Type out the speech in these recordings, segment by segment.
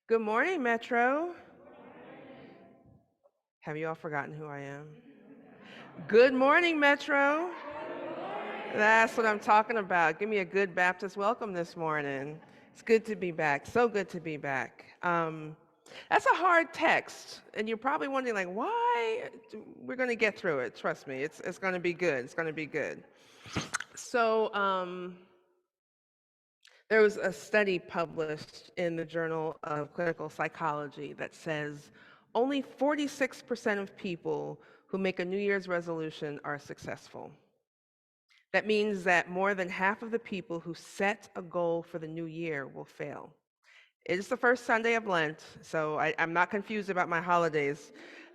Good morning, Metro. Have you all forgotten who I am? Good morning, Metro. That's what I'm talking about. Give me a good Baptist welcome this morning. It's good to be back. So good to be back. That's a hard text, and you're probably wondering, like, why? We're going to get through it. Trust me. It's going to be good. It's going to be good. So, there was a study published in the Journal of Clinical Psychology that says only 46% of people who make a New Year's resolution are successful. That means that more than half of the people who set a goal for the new year will fail. It is the first Sunday of Lent, so I'm not confused about my holidays.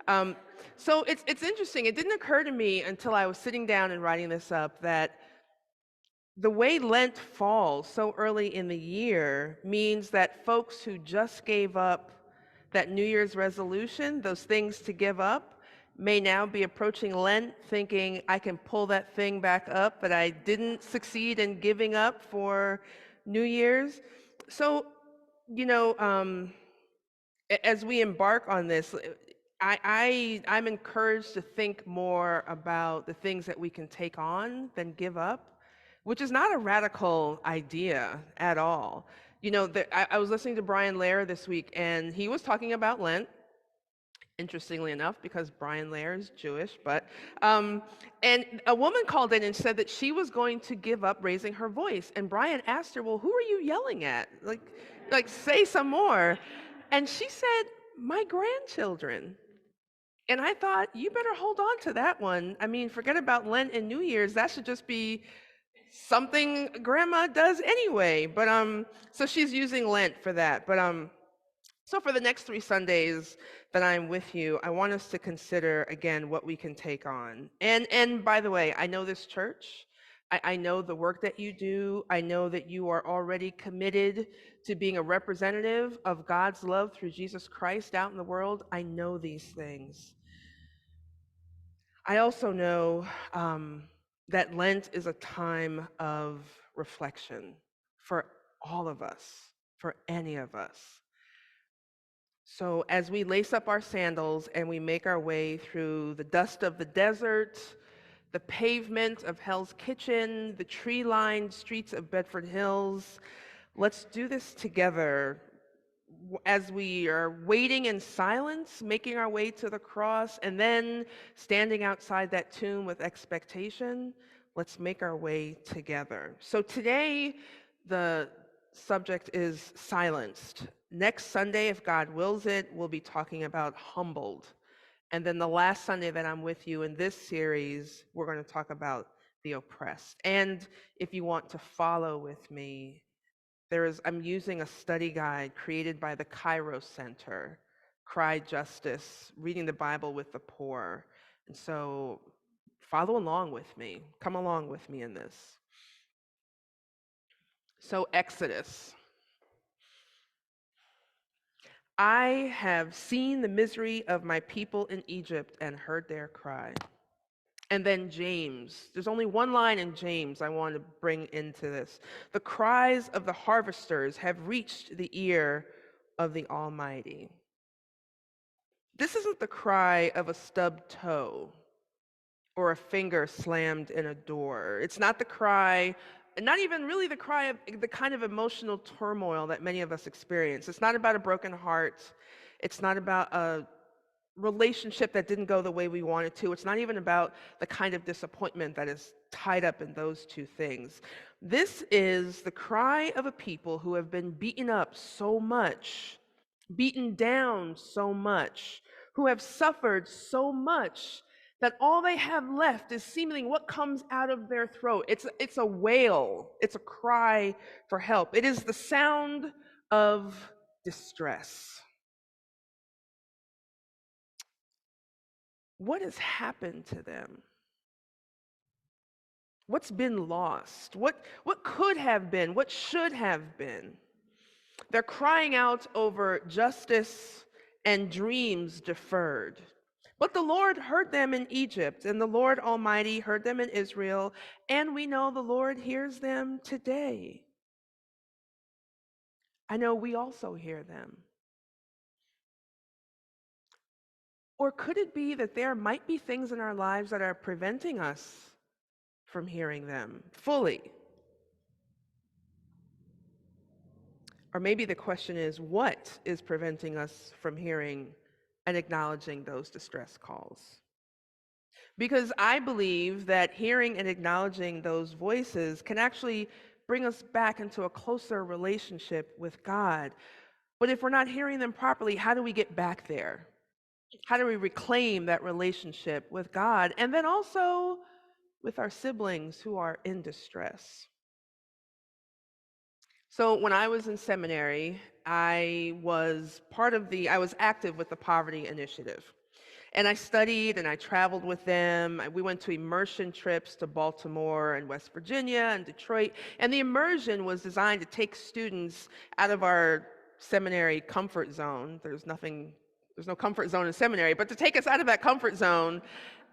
Um, so it's interesting. It didn't occur to me until I was sitting down and writing this up that the way Lent falls so early in the year means that folks who just gave up that New Year's resolution, those things to give up, may now be approaching Lent thinking, I can pull that thing back up that I didn't succeed in giving up for New Year's. So, you know, as we embark on this, I'm encouraged to think more about the things that we can take on than give up, which is not a radical idea at all. I was listening to Brian Lair this week, and he was talking about Lent, interestingly enough, because Brian Lair is Jewish. And a woman called in and said that she was going to give up raising her voice. And Brian asked her, well, who are you yelling at? Like say some more. And she said, my grandchildren. And I thought, you better hold on to that one. I mean, forget about Lent and New Year's. That should just be something grandma does anyway. So she's using Lent for that. So for the next 3 Sundays that I'm with you, I want us to consider again what we can take on. And by the way, I know this church. I know the work that you do. I know that you are already committed to being a representative of God's love through Jesus Christ out in the world. I know these things. I also know that Lent is a time of reflection for all of us, for any of us. So as we lace up our sandals and we make our way through the dust of the desert, the pavement of Hell's Kitchen, the tree-lined streets of Bedford Hills, let's do this together as we are waiting in silence, making our way to the cross, and then standing outside that tomb with expectation. Let's make our way together. So today, the subject is silenced. Next Sunday, if God wills it, we'll be talking about humbled. And then the last Sunday that I'm with you in this series, we're going to talk about the oppressed. And if you want to follow with me, I'm using a study guide created by the Cairo Center, Cry Justice, Reading the Bible with the Poor. And so follow along with me. Come along with me in this. So Exodus. I have seen the misery of my people in Egypt and heard their cry. And then James. There's only one line in James I want to bring into this. The cries of the harvesters have reached the ear of the Almighty. This isn't the cry of a stubbed toe or a finger slammed in a door. It's not the cry, not even really the cry of the kind of emotional turmoil that many of us experience. It's not about a broken heart. It's not about a relationship that didn't go the way we wanted to. It's not even about the kind of disappointment that is tied up in those two things. This is the cry of a people who have been beaten up so much, beaten down so much, who have suffered so much that all they have left is seemingly what comes out of their throat. It's a wail. It's a cry for help. It is the sound of distress. What has happened to them? What's been lost? What could have been? What should have been? They're crying out over justice and dreams deferred. But the Lord heard them in Egypt, and the Lord Almighty heard them in Israel, and we know the Lord hears them today. I know we also hear them. Or could it be that there might be things in our lives that are preventing us from hearing them fully? Or maybe the question is, what is preventing us from hearing and acknowledging those distress calls? Because I believe that hearing and acknowledging those voices can actually bring us back into a closer relationship with God. But if we're not hearing them properly, how do we get back there? How do we reclaim that relationship with God and then also with our siblings who are in distress? So when I was in seminary, I was active with the Poverty Initiative. And I studied and I traveled with them. We went to immersion trips to Baltimore and West Virginia and Detroit. And the immersion was designed to take students out of our seminary comfort zone. There's no comfort zone in seminary, but to take us out of that comfort zone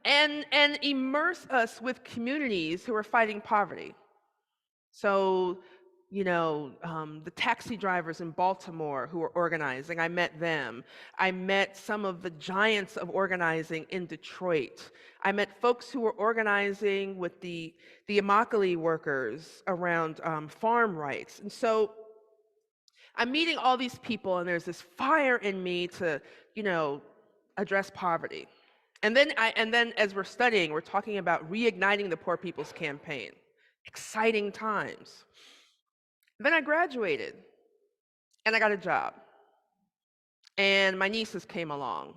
and immerse us with communities who are fighting poverty. So, the taxi drivers in Baltimore who were organizing, I met them. I met some of the giants of organizing in Detroit. I met folks who were organizing with the Immokalee workers around farm rights. And so I'm meeting all these people, and there's this fire in me to, address poverty. And then as we're studying, we're talking about reigniting the Poor People's Campaign. Exciting times. Then I graduated and I got a job. And my nieces came along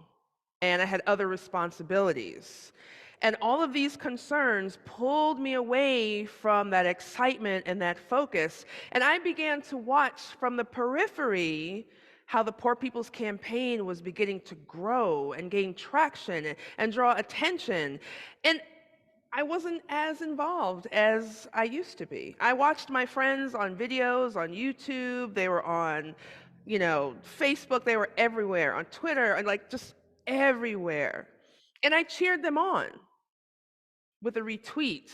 and I had other responsibilities. And all of these concerns pulled me away from that excitement and that focus. And I began to watch from the periphery how the Poor People's Campaign was beginning to grow and gain traction and draw attention. And I wasn't as involved as I used to be. I watched my friends on videos, on YouTube, they were on, Facebook, they were everywhere, on Twitter, and just everywhere. And I cheered them on with a retweet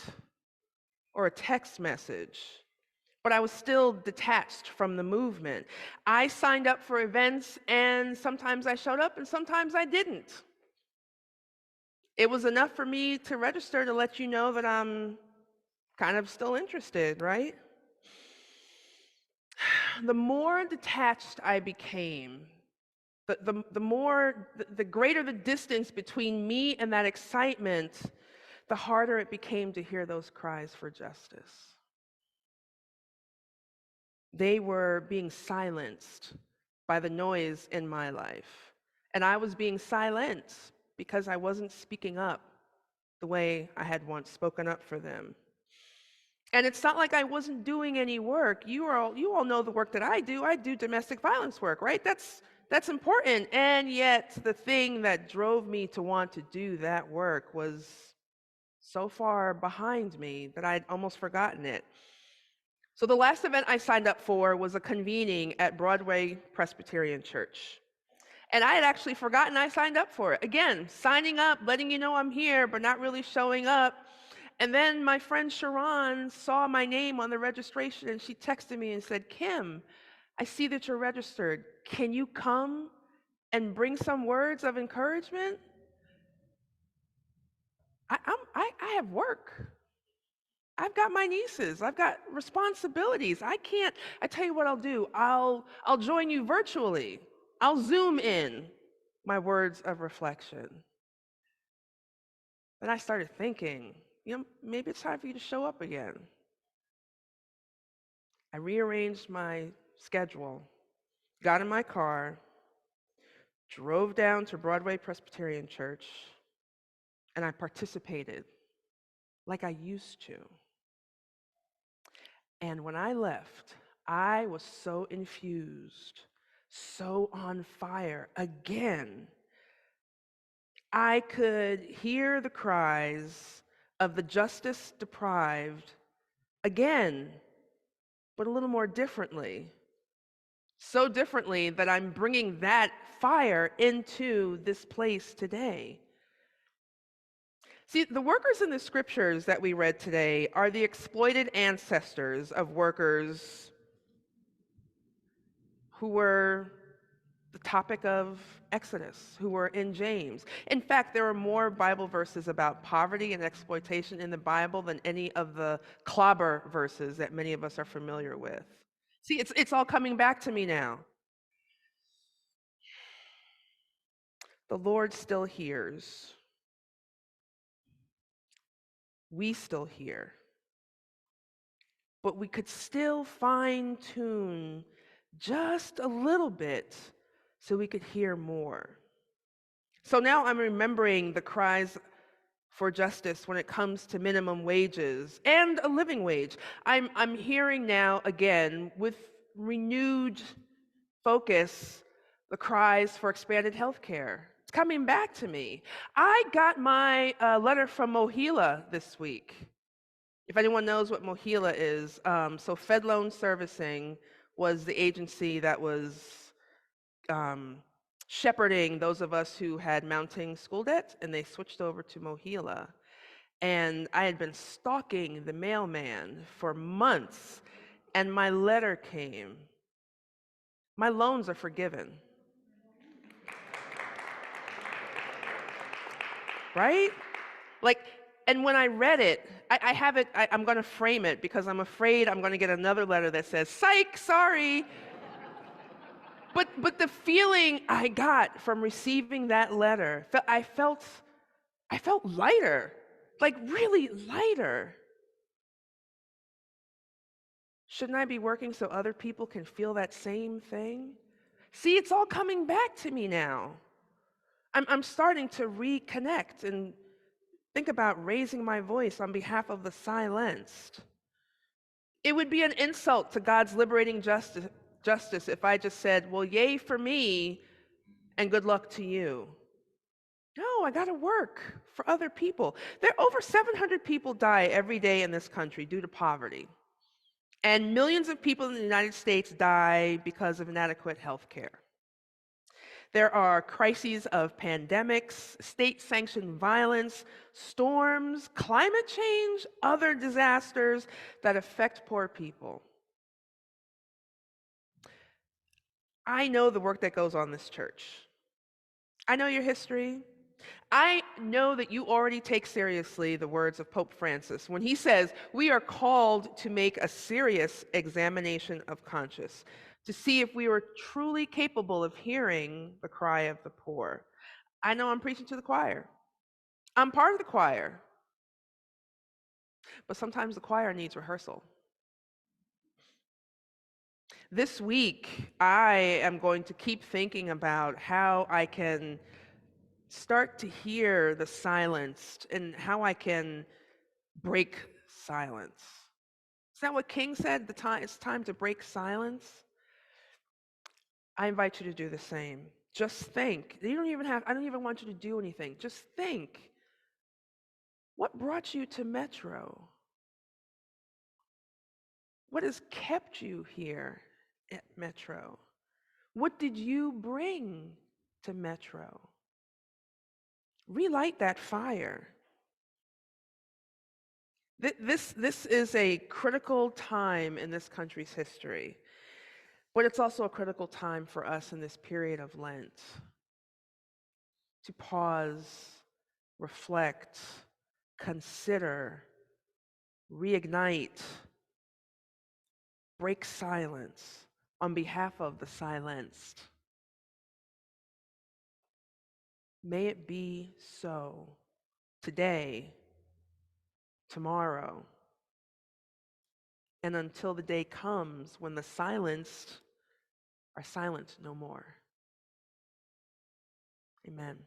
or a text message, but I was still detached from the movement. I signed up for events, and sometimes I showed up and sometimes I didn't. It was enough for me to register to let you know that I'm kind of still interested, right? The more detached I became, the greater the distance between me and that excitement, the harder it became to hear those cries for justice. They were being silenced by the noise in my life. And I was being silenced because I wasn't speaking up the way I had once spoken up for them. And it's not like I wasn't doing any work. You all know the work that I do. I do domestic violence work, right? That's important. And yet the thing that drove me to want to do that work was so far behind me that I'd almost forgotten it. So the last event I signed up for was a convening at Broadway Presbyterian Church. And I had actually forgotten I signed up for it. Again, signing up, letting you know I'm here, but not really showing up. And then my friend Sharon saw my name on the registration and she texted me and said, "Kym, I see that you're registered. Can you come and bring some words of encouragement?" I have work. I've got my nieces. I've got responsibilities. I tell you what I'll do. I'll join you virtually. I'll Zoom in my words of reflection. Then I started thinking, maybe it's time for you to show up again. I rearranged my schedule, got in my car, drove down to Broadway Presbyterian Church, and I participated like I used to. And when I left, I was so infused, so on fire again. I could hear the cries of the justice deprived again, but a little more differently. So differently that I'm bringing that fire into this place today. See, the workers in the scriptures that we read today are the exploited ancestors of workers who were the topic of Exodus, who were in James. In fact, there are more Bible verses about poverty and exploitation in the Bible than any of the clobber verses that many of us are familiar with. See, it's all coming back to me now. The Lord still hears. We still hear. But we could still fine tune just a little bit so we could hear more. So now I'm remembering the cries for justice when it comes to minimum wages and a living wage. I'm hearing now again with renewed focus the cries for expanded health care. It's coming back to me. I got my letter from Mohila this week. If anyone knows what Mohila is, so Fed Loan Servicing was the agency that was shepherding those of us who had mounting school debt, and they switched over to Mohila. And I had been stalking the mailman for months, and my letter came. My loans are forgiven. Right? Like, and when I read it, I have it, I'm going to frame it because I'm afraid I'm going to get another letter that says, psych, sorry. But the feeling I got from receiving that letter, I felt lighter, like really lighter. Shouldn't I be working so other people can feel that same thing? See, it's all coming back to me now. I'm starting to reconnect and think about raising my voice on behalf of the silenced. It would be an insult to God's liberating justice if I just said, well, yay for me and good luck to you. No, I got to work for other people. There are over 700 people die every day in this country due to poverty. And millions of people in the United States die because of inadequate health care. There are crises of pandemics, state-sanctioned violence, storms, climate change, other disasters that affect poor people. I know the work that goes on in this church. I know your history. I know that you already take seriously the words of Pope Francis when he says we are called to make a serious examination of conscience to see if we are truly capable of hearing the cry of the poor. I know I'm preaching to the choir. I'm part of the choir. But sometimes the choir needs rehearsal. This week, I am going to keep thinking about how I can start to hear the silenced and how I can break silence. Is that what King said? It's time to break silence? I invite you to do the same. Just think. I don't even want you to do anything. Just think. What brought you to Metro? What has kept you here at Metro? What did you bring to Metro? Relight that fire. This is a critical time in this country's history, but it's also a critical time for us in this period of Lent to pause, reflect, consider, reignite, break silence on behalf of the silenced. May it be so today, tomorrow, and until the day comes when the silenced are silent no more. Amen.